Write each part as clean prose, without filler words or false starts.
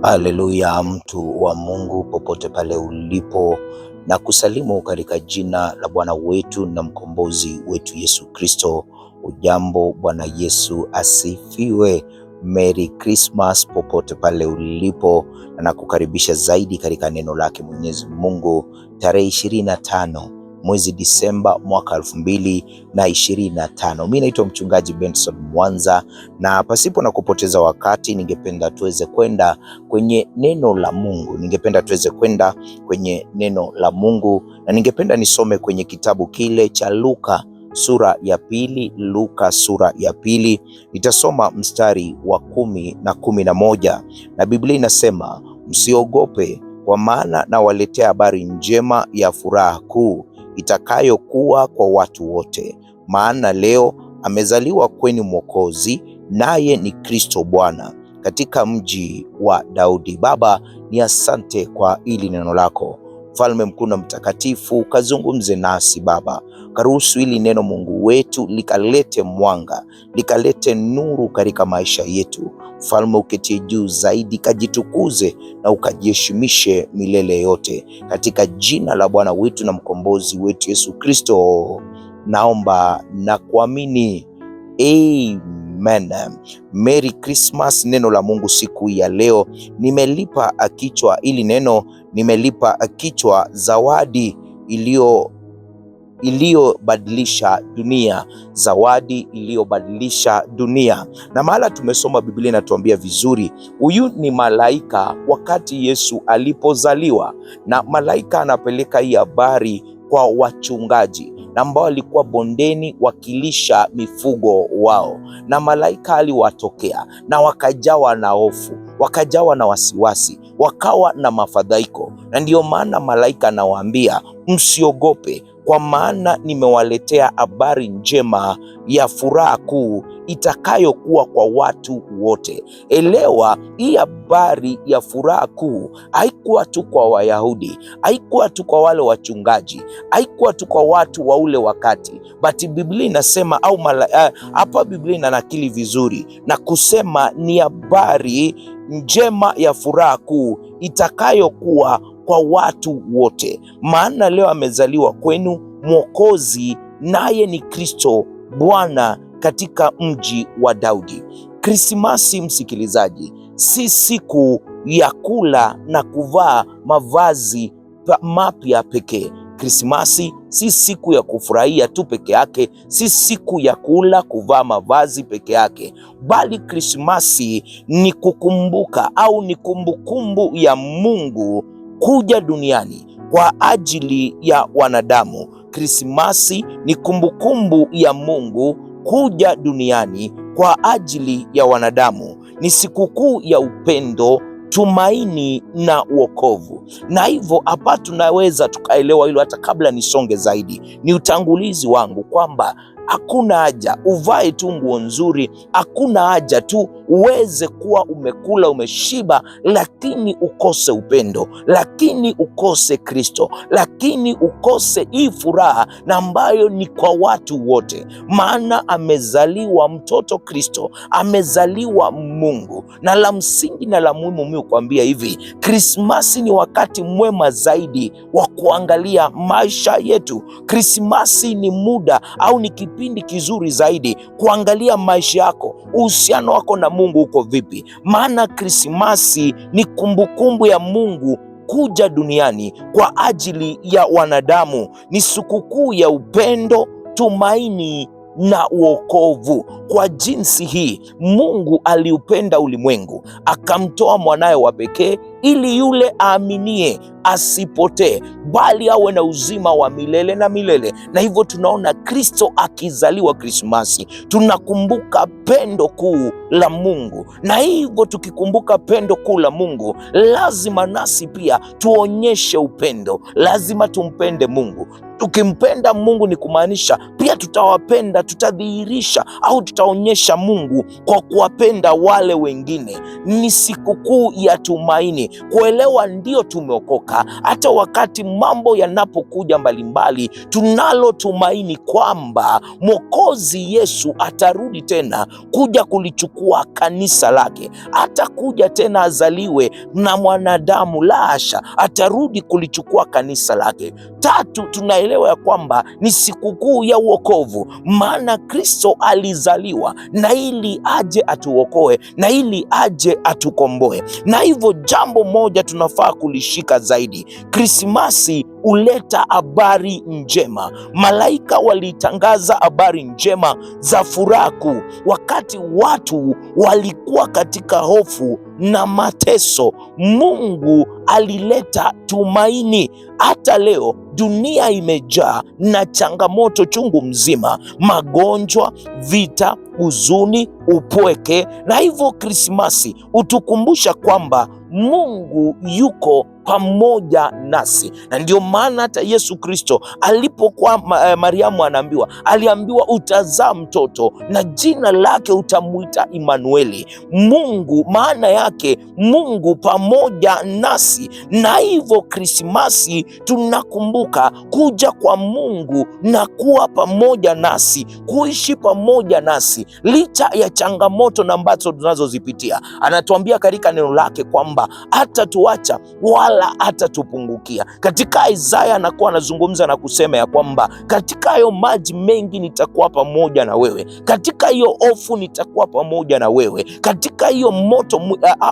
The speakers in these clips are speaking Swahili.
Haleluya, mtu wa Mungu popote pale ulipo, na kusalimu katika jina la Bwana wetu na mkombozi wetu Yesu Kristo. Ujambo, Bwana Yesu asifiwe. Merry Christmas popote pale ulipo, na nakukaribisha zaidi katika neno lake Mwenyezi Mungu tarehe 25 mwezi Disemba mwaka 2025. Mimi naitwa mchungaji Benson Mwanza, na pasipo na kupoteza wakati ningependa tuweze kwenda kwenye neno la Mungu. Na ningependa nisome kwenye kitabu kile cha Luka sura ya pili. Nitasoma mstari wa 10 na 11, na Biblia inasema, msiogope, kwa maana nawaletea habari njema ya furaha kuu itakayokuwa kwa watu wote. Maana leo amezaliwa kwenu Mwokozi, naye ni Kristo Bwana, katika mji wa Daudi. Baba, ni asante kwa hili neno lako. Mfalme mkuu na mtakatifu, kazungumze nasi Baba, karuhusu hili neno Mungu wetu likalete mwanga, likalete nuru katika maisha yetu. Mfalme uketie juu zaidi, kajitukuze na ukajiheshimishe milele yote, katika jina la Bwana wetu na mkombozi wetu Yesu Kristo naomba na kuamini, amen. Merry Christmas. Neno la Mungu siku ya leo nimelipa kichwa, ili neno nimelipa kichwa, zawadi iliyobadilisha dunia. Zawadi iliyobadilisha dunia. Na mahala tumesoma, Biblia inatuambia vizuri, huyu ni malaika wakati Yesu alipozaliwa, na malaika anapeleka hii habari kwa wachungaji na ambao walikuwa bondeni wakilisha mifugo wao, na malaika aliwatokea na wakajawa na hofu, wakajawa na wasiwasi, wakawa na mafadhaiko. Na ndiyo maana malaika anawaambia, msiogope, kwa maana nimewaletea habari njema ya furaha kuu itakayokuwa kwa watu wote. Elewa, hii habari ya furaha kuu haikuwa tu kwa Wayahudi, haikuwa tu kwa wale wachungaji, haikuwa tu kwa watu wa ule wakati, but Biblia inasema hapa Biblia inanakili vizuri na kusema ni habari njema ya furaha kuu itakayokuwa kwa watu wote. Maana leo amezaliwa kwenu Mwokozi, naye ni Kristo Bwana, katika mji wa Daudi. Krismasi, msikilizaji, si siku ya kula na kuvaa mavazi mapya pekee. Krismasi si siku ya kufurahia tu peke yake, si siku ya kula, kuvaa mavazi peke yake, bali Krismasi ni kukumbuka au ni kumbukumbu ya Mungu kuja duniani kwa ajili ya wanadamu. Krismasi ni kumbukumbu ya Mungu kuja duniani kwa ajili ya wanadamu. Ni sikukuu ya upendo, tumaini na wokovu. Na hivyo hapa tunaweza tukaelewa hilo hata kabla nisonge zaidi. Ni utangulizi wangu kwamba hakuna haja uvae tu nguo nzuri, hakuna haja tu uweze kuwa umekula umeshiba, lakini ukose upendo, lakini ukose Kristo, lakini ukose hii furaha na ambayo ni kwa watu wote. Maana amezaliwa mtoto Kristo, amezaliwa Mungu. Na la msingi na la muhimu mimi kuambia hivi, Krismasi ni wakati mwema zaidi wa kuangalia maisha yetu. Krismasi ni muda au ni kipindi kizuri zaidi kuangalia maisha yako, uhusiano wako na Mungu uko vipi. Maana Krismasi ni kumbukumbu ya Mungu kuja duniani kwa ajili ya wanadamu. Ni sikukuu ya upendo, tumaini na wokovu. Kwa jinsi hii Mungu aliupenda ulimwengu akamtoa mwanaye wa pekee, ili yule aaminie asipotee, bali awe na uzima wa milele na milele. Na hivyo tunaona Kristo akizaliwa Krismasi, tunakumbuka pendo kuu la Mungu. Na hivyo tukikumbuka pendo kuu la Mungu, lazima nasi pia tuonyeshe upendo, lazima tumpende Mungu. Tukimpenda Mungu ni kumaanisha pia tutawapenda, tutadhihirisha au tutaonyesha Mungu kwa kuwapenda wale wengine. Ni sikukuu ya tumaini, kuelewa ndio tumeokoka. Hata wakati mambo yanapokuja mbalimbali, tunalo tumaini kwamba Mwokozi Yesu atarudi tena kuja kulichukua kanisa lake. Atakuja tena azaliwe na mwanadamu, la hasha, atarudi kulichukua kanisa lake. Tatu, tunaelewa ya kwamba ni sikukuu ya wokovu, maana Kristo alizaliwa na ili aje atuokoe, na ili aje atukomboe. Na hivyo jambo moja tunafaa kulishika zaidi, Krismasi huleta habari njema. Malaika walitangaza habari njema za furaha kuu wakati watu walikuwa katika hofu na mateso. Mungu alileta tumaini. Hata leo dunia imejaa na changamoto chungu mzima, magonjwa, vita, huzuni, upweke, na hivyo Krismasi hutukumbusha kwamba Mungu yuko pamoja nasi. Na ndio maana hata Yesu Kristo alipokuwa Mariamu aliambiwa utazaa mtoto na jina lake utamuita Imanueli. Mungu, maana yake Mungu pamoja nasi. Na hivyo Krismasi tunakumbuka kuja kwa Mungu na kuwa pamoja nasi, kuishi pamoja nasi licha ya changamoto na ambazo tunazozipitia. Anatuambia katika neno lake kwamba hatatuacha wala hatatupungukia. Katika Isaya anakuwa anazungumza na kusema ya kwamba katika hayo maji mengi nitakuwa pamoja na wewe, katika hiyo hofu nitakuwa pamoja na wewe, katika hiyo moto,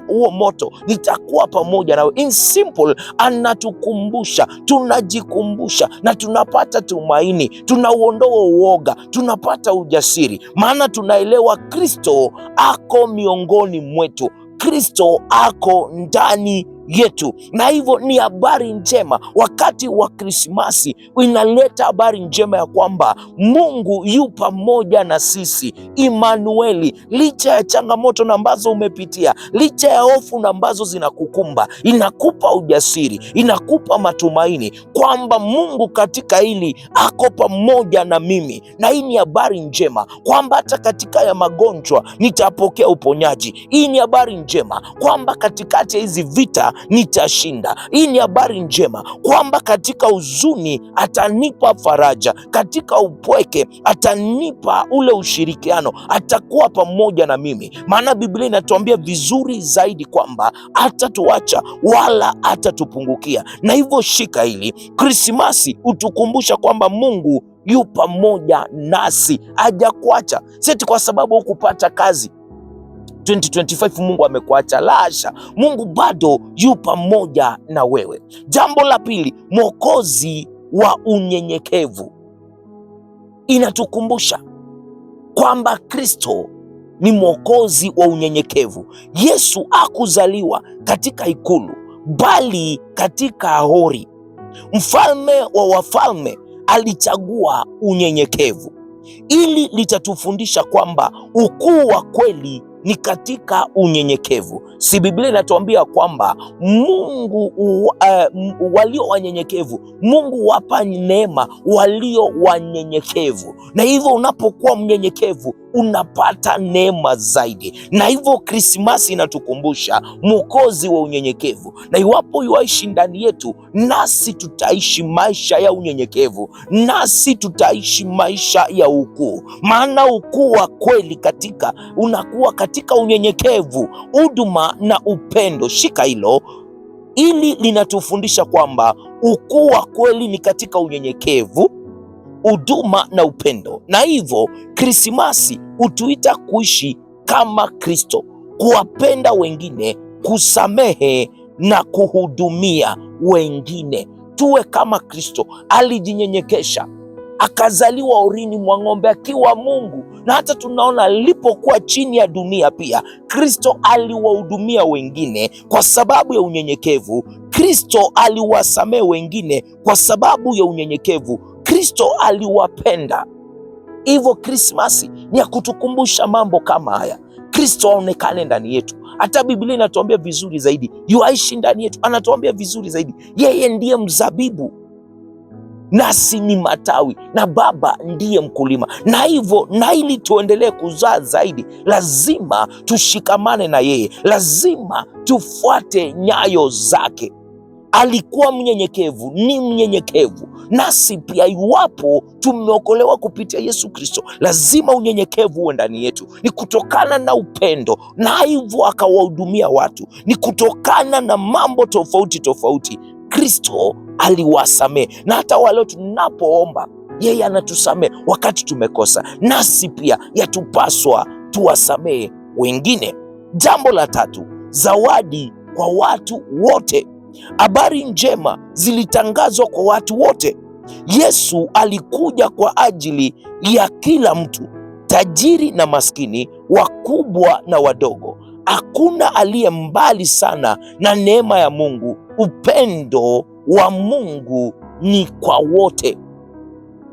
huo moto nitakuwa pamoja na wewe. In simple, anatukumbusha, tunajikumbusha na tunapata tumaini, tunauondoa uoga, tunapata ujasiri, maana tunaelewa Kristo ako miongoni mwetu, Kristo ako ndani yetu. Na hivyo ni habari njema. Wakati wa Krismasi inaleta habari njema ya kwamba Mungu yu pamoja na sisi, Imanueli. Licha ya changamoto na ambazo umepitia, licha ya hofu na ambazo zinakukumba, inakupa ujasiri, inakupa matumaini kwamba Mungu katika hili ako pamoja na mimi. Na hii ni habari njema kwamba hata katika ya magonjwa nitapokea uponyaji. Hii ni habari njema kwamba katikati ya hizi vita nitashinda. Hii ni habari njema kwamba katika huzuni atanipa faraja, katika upweke atanipa ule ushirikiano, atakuwa pamoja na mimi. Maana Biblia inatuambia vizuri zaidi kwamba hatatuacha wala hatatupungukia. Na hivyo shika hili, Krismasi hutukumbusha kwamba Mungu yu pamoja nasi, hajakuacha. Seti kwa sababu hukupata kazi 2025 Mungu amekuacha, la hasha. Mungu bado yu pamoja na wewe. Jambo la pili, Mwokozi wa unyenyekevu. Inatukumbusha kwamba Kristo ni Mwokozi wa unyenyekevu. Yesu hakuzaliwa katika ikulu bali katika hori. Mfalme wa wafalme alichagua unyenyekevu. Ili litatufundisha kwamba ukuu wa kweli ni katika unyenyekevu. Si Biblia inatuambia kwamba Mungu walio wanyenyekevu, Mungu wapa neema walio wanyenyekevu. Na hivyo unapokuwa mnyenyekevu unapata neema zaidi. Na hivyo Krismasi inatukumbusha Mwokozi wa unyenyekevu. Na iwapo yuaishi ndani yetu, nasi tutaishi maisha ya unyenyekevu, nasi tutaishi maisha ya ukuu. Maana ukuu wa kweli unakuwa katika unyenyekevu, huduma na upendo. Shika hilo. Ili linatufundisha kwamba ukuu wa kweli ni katika unyenyekevu, huduma na upendo. Na hivyo Krismasi hutuita kuishi kama Kristo, kuwapenda wengine, kusamehe na kuhudumia wengine. Tuwe kama Kristo. Alijinyenyekesha, akazaliwa horini mwa ng'ombe akiwa Mungu. Na hata tunaona alipokuwa chini ya dunia pia Kristo aliwahudumia wengine kwa sababu ya unyenyekevu. Kristo aliwasamehe wengine kwa sababu ya unyenyekevu. Kristo aliwapenda. Hivyo Krismasi ni ya kutukumbusha mambo kama haya. Kristo aonekane ndani yetu. Hata Biblia inatuambia vizuri zaidi, yuaishi ndani yetu. Anatuambia vizuri zaidi, yeye ndiye mzabibu. nasi ni matawi na Baba ndiye mkulima. Na hivyo, na ili tuendelee kuzaa zaidi, lazima tushikamane na yeye, lazima tufuate nyayo zake. Alikuwa mnyenyekevu, ni mnyenyekevu. Nasi pia, iwapo tumeokolewa kupitia Yesu Kristo, lazima unyenyekevu uwe ndani yetu. Ni kutokana na upendo, na hivyo akawahudumia watu. Ni kutokana na mambo tofauti tofauti Kristo aliwasamehe, na hata wale tunapoomba yeye anatusamehe wakati tumekosa. Nasi pia yatupaswa tuwasamehe wengine. Jambo la tatu, zawadi kwa watu wote. Habari njema zilitangazwa kwa watu wote. Yesu alikuja kwa ajili ya kila mtu, tajiri na maskini, wakubwa na wadogo. Hakuna aliye mbali sana na neema ya Mungu. Upendo wa Mungu ni kwa wote.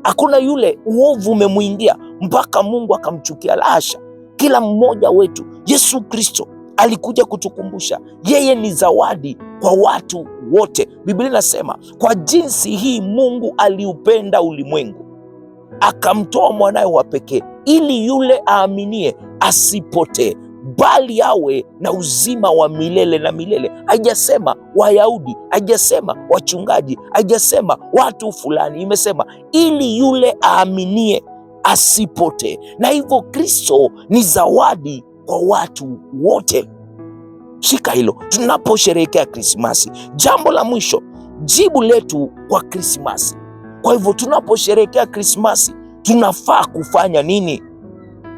Hakuna yule uovu umemwingia mpaka Mungu akamchukia. La hasha, kila mmoja wetu Yesu Kristo alikuja kutukumbusha yeye ni zawadi kwa watu wote. Biblia inasema kwa jinsi hii Mungu aliupenda ulimwengu akamtoa mwanawe wa pekee, ili yule aaminie asipotee, bali awe na uzima wa milele na milele. Haijasema Wayahudi, haijasema wachungaji, haijasema watu fulani, imesema ili yule aaminie asipotee. Na hivyo Kristo ni zawadi kwa watu wote. Shika hilo tunaposherehekea Krismasi. Jambo la mwisho, jibu letu kwa Krismasi. Kwa hivyo tunaposherehekea Krismasi tunafaa kufanya nini?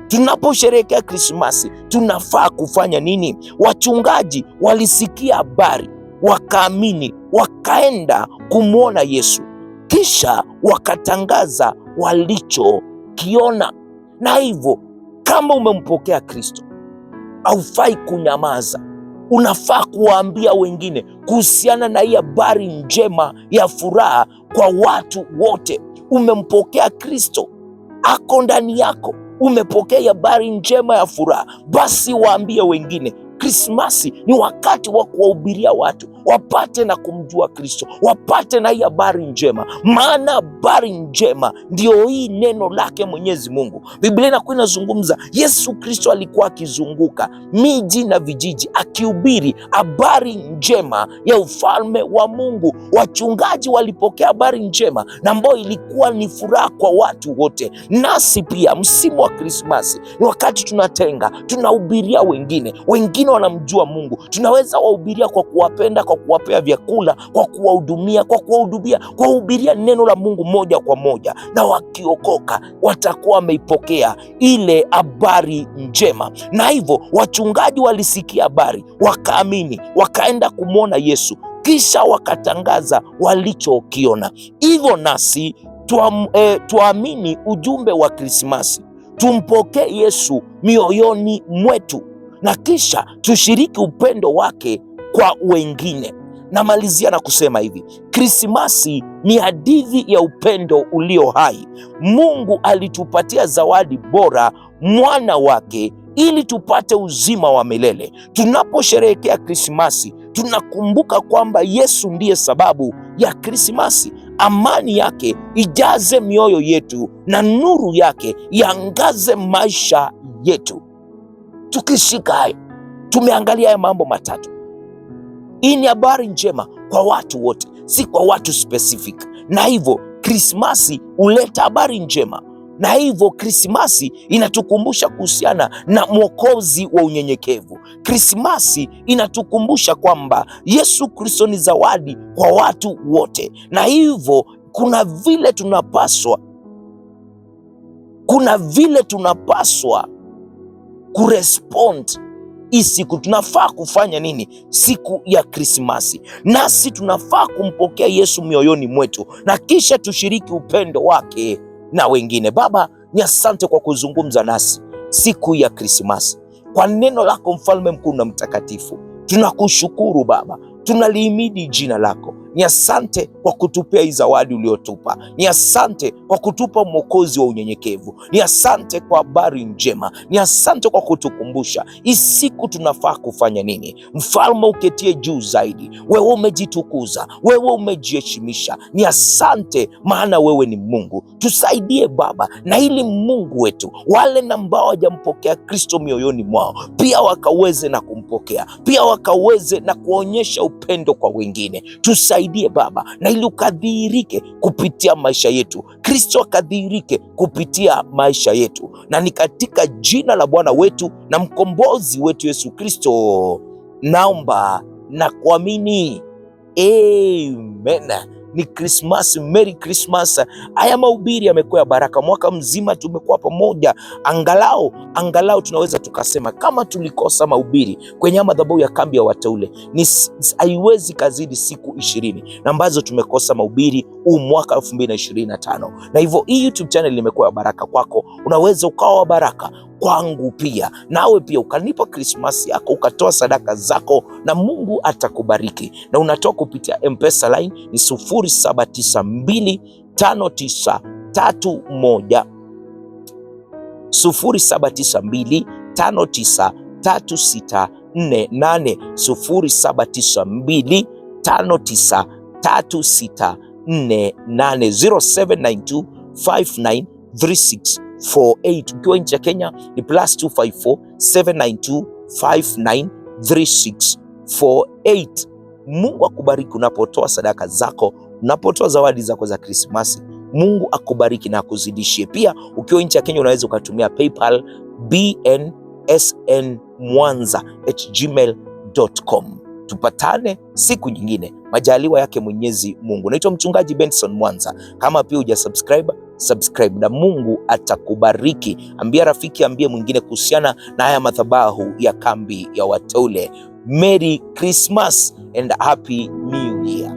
Tunaposherehekea Krismasi tunafaa kufanya nini? Wachungaji walisikia habari, wakaamini, wakaenda kumwona Yesu, kisha wakatangaza walichokiona. Na hivyo kama umempokea Kristo, haufai kunyamaza. Unafaa kuwaambia wengine kuhusiana na hii habari njema ya furaha kwa watu wote. Umempokea Kristo, ako ndani yako, umepokea habari njema ya furaha, basi waambie wengine. Krismasi ni wakati wa kuwahubiria watu wapate na kumjua Kristo, wapate na hii habari njema, maana habari njema ndio hii neno lake Mwenyezi Mungu. Biblia inakuwa inazungumza Yesu Kristo alikuwa akizunguka miji na vijiji akihubiri habari njema ya ufalme wa Mungu. Wachungaji walipokea habari njema na ambayo ilikuwa ni furaha kwa watu wote. Nasi pia msimu wa Krismasi ni wakati tunatenga, tunahubiria wengine, wengine wanamjua Mungu. Tunaweza wahubiria kwa kuwapenda, kwa kuwapea vyakula, kwa kuwahudumia, kwa kuwahubiria neno la Mungu moja kwa moja, na wakiokoka watakuwa wameipokea ile habari njema. Na hivyo wachungaji walisikia habari, wakaamini, wakaenda kumwona Yesu, kisha wakatangaza walichokiona. Hivyo nasi tuamini ujumbe wa Krismasi, tumpokee Yesu mioyoni mwetu, na kisha tushiriki upendo wake kwa wengine. Namalizia na kusema hivi, Krismasi ni hadithi ya upendo ulio hai. Mungu alitupatia zawadi bora, mwana wake, ili tupate uzima wa milele. Tunaposherehekea Krismasi tunakumbuka kwamba Yesu ndiye sababu ya Krismasi. Amani yake ijaze mioyo yetu na nuru yake iangaze maisha yetu. Tukishika hayo, tumeangalia haya mambo matatu. Hii ni habari njema kwa watu wote, si kwa watu specific. Na hivyo Krismasi huleta habari njema, na hivyo Krismasi inatukumbusha kuhusiana na Mwokozi wa unyenyekevu. Krismasi inatukumbusha kwamba Yesu Kristo ni zawadi kwa watu wote, na hivyo kuna vile tunapaswa kurespond. Hii siku tunafaa kufanya nini? Siku ya Krismasi, nasi tunafaa kumpokea Yesu mioyoni mwetu, na kisha tushiriki upendo wake na wengine. Baba, ni asante kwa kuzungumza nasi siku ya Krismasi. Kwa neno lako mfalme mkuu na mtakatifu, tunakushukuru Baba, tunalihimidi jina lako. Ni asante kwa kutupea hii zawadi uliotupa. Ni asante kwa kutupa mwokozi wa unyenyekevu. Ni asante kwa habari njema. Ni asante kwa kutukumbusha hii siku tunafaa kufanya nini. Mfalme uketie juu zaidi, wewe umejitukuza, wewe umejiheshimisha. Ni asante maana wewe ni Mungu. Tusaidie Baba, na ili Mungu wetu wale ambao hawajampokea Kristo mioyoni mwao pia wakaweze na kumpokea, pia wakaweze na kuonyesha upendo kwa wengine. Tusaidie Baba, na ili ukadhihirike kupitia maisha yetu, Kristo akadhihirike kupitia maisha yetu, na ni katika jina la Bwana wetu na mkombozi wetu Yesu Kristo naomba na kuamini, amen. Ni Christmas, Merry Christmas. Haya mahubiri yamekuwa ya baraka. Mwaka mzima tumekuwa pamoja, angalau tunaweza tukasema kama tulikosa mahubiri kwenye madhabahu ya kambi ya wateule, ni haiwezi kazidi siku 20 na ambazo tumekosa mahubiri huu mwaka 2025. Na hivyo hii YouTube channel imekuwa ya baraka kwako, unaweza ukawa wa baraka kwangu pia, nawe pia ukanipa Krismasi yako, ukatoa sadaka zako, na Mungu atakubariki. Na unatoa kupitia M-Pesa line ni 07925931 0792593648 0792593648 0792593648. Ukiwa nje ya Kenya ni +254 792 593648. Mungu akubariki unapotoa sadaka zako, unapotoa zawadi zako za Krismasi. Mungu akubariki na akuzidishie. Pia ukiwa nje ya Kenya unaweza ukatumia PayPal bnsnmwanza@gmail.com. Tupatane siku nyingine, majaliwa yake Mwenyezi Mungu. Naitwa Mchungaji Benson Mwanza. Kama pia hujasubscribe, subscribe na Mungu atakubariki. Ambia rafiki, ambie mwingine kuhusiana na haya madhabahu ya kambi ya wateule. Merry Christmas and Happy New Year.